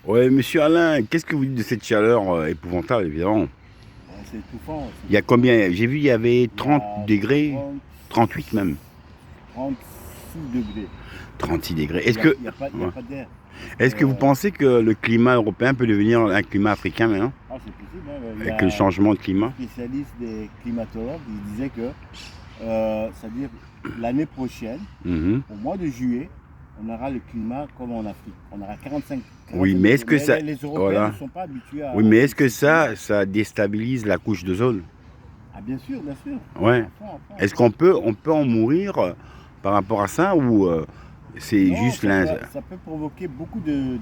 Ouais, monsieur Alain, qu'est-ce que vous dites de cette chaleur épouvantable, évidemment? C'est étouffant. Il y a combien? J'ai vu, il y avait Il y 30 a degrés, 30, 38 même. 36 degrés. 36 degrés. Il Est-ce n'y a, que, il y a pas, il y a ouais. pas d'air. Parce Est-ce que vous que, pensez que le climat européen peut devenir un climat africain maintenant, c'est possible. Hein. Il y avec le a changement de des climat? spécialistes, des climatologues, qui disaient que, c'est-à-dire l'année prochaine, Mhm. au mois de juillet, on aura le climat comme en Afrique. On aura 45, Oui, 45 mais est-ce degrés. que Mais ça, les Européens ne voilà. sont pas habitués Oui, à mais est-ce que ce climat. ça déstabilise la couche d'ozone? Ah, bien sûr, bien sûr. Ouais. À fond, à fond, à Est-ce fond. on peut en mourir par rapport à ça ou c'est Non, juste l'un? ça peut provoquer beaucoup de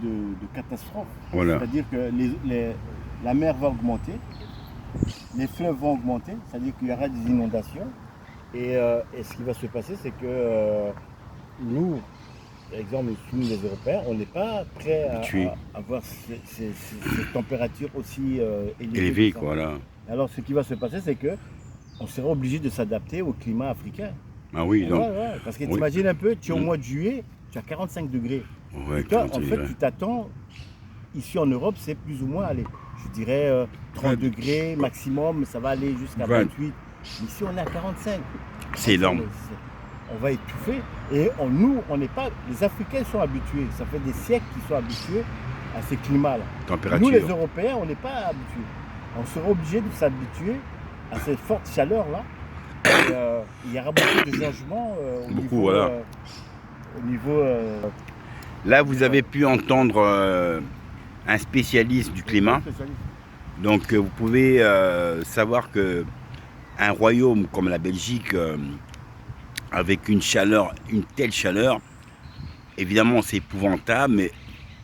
catastrophes. Voilà. C'est-à-dire que la mer va augmenter, les fleuves vont augmenter, c'est-à-dire qu'il y aura des inondations. Et ce qui va se passer, c'est que nous, par exemple, nous les Européens, on n'est pas prêts Habitué, à avoir ces températures aussi élevées élevé, que ça. quoi, là. Alors ce qui va se passer, c'est que on sera obligé de s'adapter au climat africain. Ah oui, Ouais, donc, ouais, parce que oui. t'imagines un peu, tu es au Mm. mois de juillet, tu as 45 degrés. Et Ouais, toi, 40 en fait, degrés. tu t'attends, ici en Europe, c'est plus ou moins, allez, je dirais 30 20, degrés maximum, ça va aller jusqu'à 20. 28. Mais ici, on est à 45. C'est 45, énorme. on va étouffer. Et nous, on n'est pas. Les Africains sont habitués. Ça fait des siècles qu'ils sont habitués à ces climats-là. Nous, les Température. Européens, on n'est pas habitués. On sera obligé de s'habituer à cette forte chaleur-là. Et il y aura beaucoup de changements Beaucoup, voilà. au niveau Là, vous avez pu entendre un spécialiste du climat. spécialiste. Donc, vous pouvez savoir que un royaume comme la Belgique, avec une chaleur, une telle chaleur, évidemment, c'est épouvantable, mais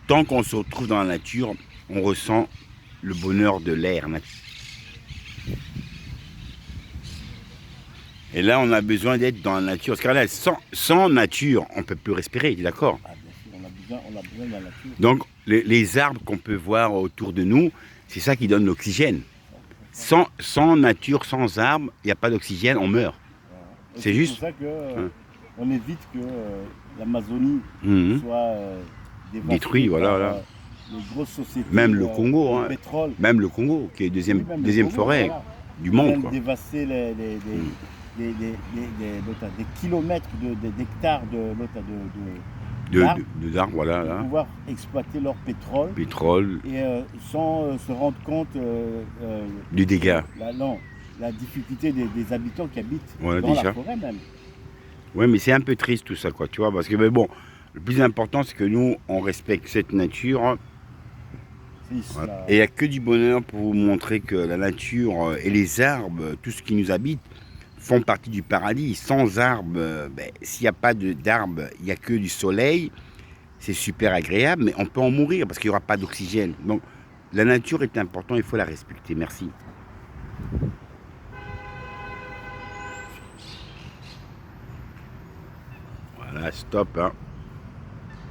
tant qu'on se retrouve dans la nature, on ressent le bonheur de l'air. Et là, on a besoin d'être dans la nature. Parce que là, sans nature, on ne peut plus respirer, d'accord? Ah, bien sûr, on a besoin de la nature. Donc, les arbres qu'on peut voir autour de nous, c'est ça qui donne l'oxygène. Sans nature, sans arbres, il n'y a pas d'oxygène, on meurt. Et C'est c'est pour juste. ça que Hein. on évite que l'Amazonie Mhm. soit dévastée Détruit, voilà, par voilà. les grosses sociétés Même le Congo, de hein. pétrole. Même le Congo, qui est Oui, même le deuxième Congo, forêt voilà. du Ils monde, viennent quoi. dévaster Mhm. des kilomètres d'hectares d'arbres D'arbres, voilà, pour là. pouvoir exploiter leur pétrole Pétrole, et sans se rendre compte du dégât. non, la difficulté des habitants qui habitent Voilà, dans la déjà. forêt même. Ouais, mais c'est un peu triste tout ça, quoi, tu vois, parce que, mais bon, le plus important, c'est que nous, on respecte cette nature, hein. Voilà. Et il n'y a que du bonheur pour vous montrer que la nature et les arbres, tout ce qui nous habite, font partie du paradis. Sans arbres, s'il n'y a pas d'arbres, il n'y a que du soleil. C'est super agréable, mais on peut en mourir parce qu'il n'y aura pas d'oxygène. Donc, la nature est importante, il faut la respecter. Merci. Voilà, stop, hein.